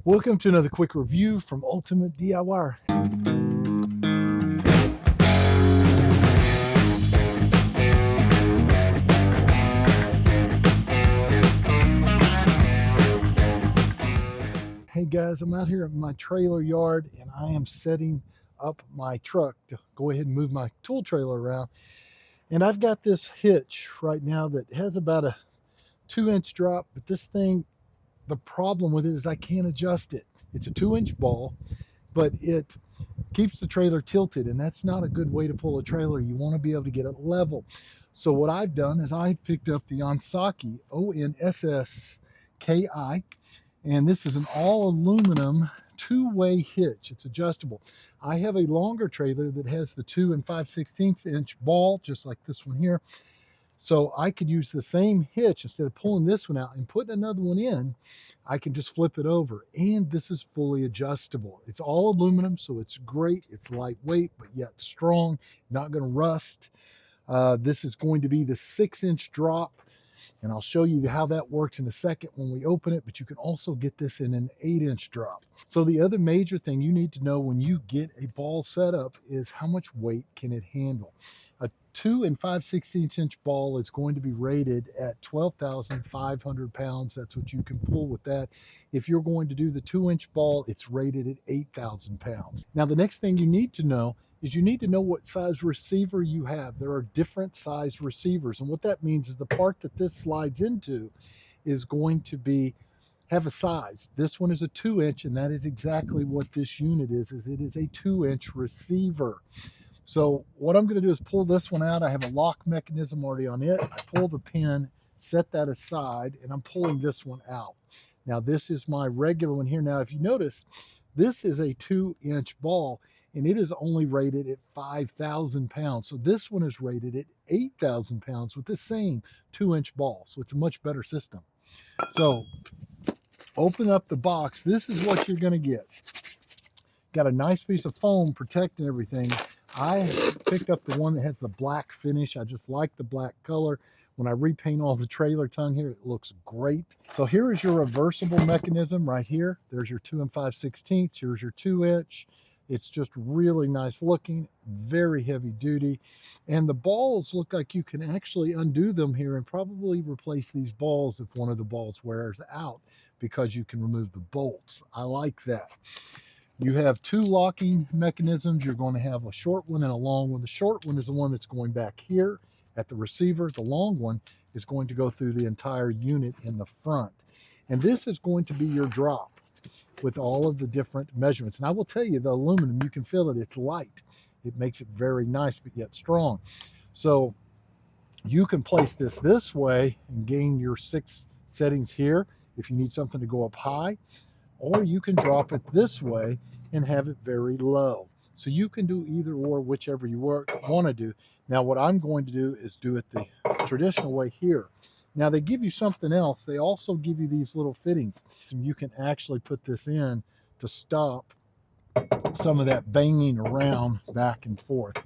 Welcome to another quick review from Ultimate DIY. Hey guys, I'm out here at my trailer yard and I am setting up my truck to go ahead and move my tool trailer around. And I've got this hitch right now that has about a 2-inch drop, but this thing, the problem with it is I can't adjust it. It's a 2-inch ball, but it keeps the trailer tilted, and that's not a good way to pull a trailer. You want to be able to get it level. So what I've done is I picked up the Onsski, Onsski, and this is an all aluminum two-way hitch. It's adjustable. I have a longer trailer that has the 2 5/16 inch ball, just like this one here. So I could use the same hitch. Instead of pulling this one out and putting another one in, I can just flip it over. And this is fully adjustable. It's all aluminum, so it's great. It's lightweight, but yet strong, not going to rust. This is going to be the 6-inch drop, and I'll show you how that works in a second when we open it, but you can also get this in an 8-inch drop. So the other major thing you need to know when you get a ball set up is how much weight can it handle. A 2 5/16 inch ball is going to be rated at 12,500 pounds. That's what you can pull with that. If you're going to do the 2-inch ball, it's rated at 8,000 pounds. Now, the next thing you need to know is you need to know what size receiver you have. There are different size receivers, and what that means is the part that this slides into is going to have a size. This one is a 2-inch, and that is exactly what this unit is it is a 2-inch receiver. So what I'm going to do is pull this one out. I have a lock mechanism already on it. I pull the pin, set that aside, and I'm pulling this one out. Now this is my regular one here. Now if you notice, this is a 2-inch ball, and it is only rated at 5,000 pounds. So this one is rated at 8,000 pounds with the same 2-inch ball. So it's a much better system. So open up the box. This is what you're going to get. Got a nice piece of foam protecting everything. I picked up the one that has the black finish. I just like the black color. When I repaint all the trailer tongue here, it looks great. So here is your reversible mechanism right here. There's your 2 5/16. Here's your 2-inch. It's just really nice looking, very heavy duty. And the balls look like you can actually undo them here and probably replace these balls if one of the balls wears out, because you can remove the bolts. I like that. You have 2 locking mechanisms. You're going to have a short one and a long one. The short one is the one that's going back here at the receiver. The long one is going to go through the entire unit in the front. And this is going to be your drop with all of the different measurements. And I will tell you, the aluminum, you can feel it. It's light. It makes it very nice, but yet strong. So you can place this way and gain your 6 settings here if you need something to go up high, or you can drop it this way and have it very low. So you can do either or, whichever you want to do. Now what I'm going to do is do it the traditional way here. Now they give you something else. They also give you these little fittings. And you can actually put this in to stop some of that banging around back and forth.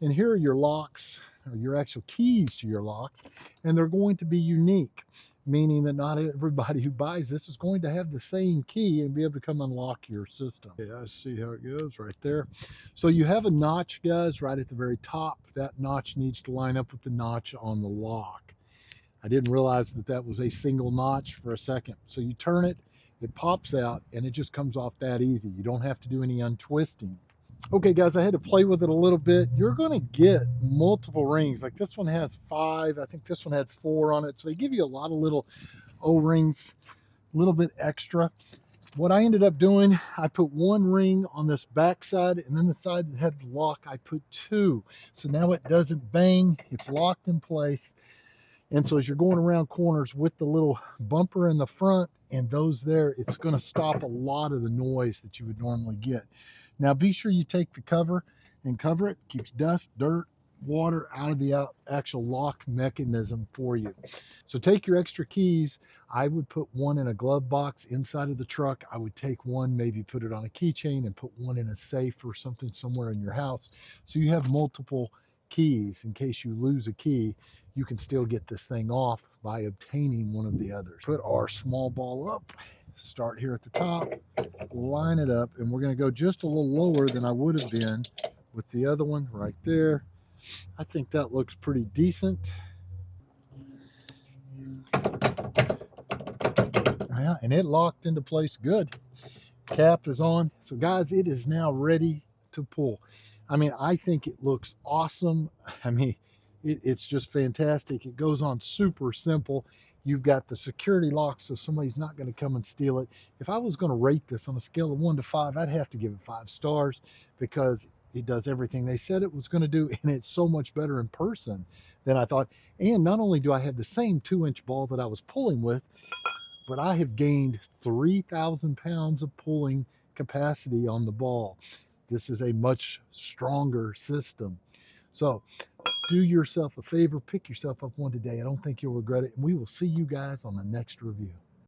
And here are your locks, or your actual keys to your locks, and they're going to be unique, meaning that not everybody who buys this is going to have the same key and be able to come unlock your system. Okay, I see how it goes right there. So you have a notch, guys, right at the very top. That notch needs to line up with the notch on the lock. I didn't realize that that was a single notch for a second. So you turn it, it pops out, and it just comes off that easy. You don't have to do any untwisting. Okay, guys, I had to play with it a little bit. You're going to get multiple rings. Like this one has 5. I think this one had 4 on it. So they give you a lot of little O-rings, a little bit extra. What I ended up doing, I put 1 ring on this back side, and then the side that had the lock, I put 2. So now it doesn't bang. It's locked in place. And so as you're going around corners with the little bumper in the front and those there, it's going to stop a lot of the noise that you would normally get. Now be sure you take the cover and cover it. Keeps dust, dirt, water out of the actual lock mechanism for you. So take your extra keys. I would put 1 in a glove box inside of the truck. I would take 1, maybe put it on a keychain, and put 1 in a safe or something somewhere in your house, so you have multiple keys in case you lose a key. You can still get this thing off by obtaining one of the others. Put our small ball up, Start here at the top, line it up, and we're going to go just a little lower than I would have been with the other one right there. I think that looks pretty decent. Yeah, and it locked into place good. Cap is on. So guys, it is now ready to pull. I mean, I think it looks awesome. I mean, it's just fantastic. It goes on super simple. You've got the security lock, so somebody's not going to come and steal it. If I was going to rate this on a scale of 1 to 5, I'd have to give it 5 stars because it does everything they said it was going to do, and it's so much better in person than I thought. And not only do I have the same 2-inch ball that I was pulling with, but I have gained 3,000 pounds of pulling capacity on the ball. This is a much stronger system. So do yourself a favor, pick yourself up one today. I don't think you'll regret it. And we will see you guys on the next review.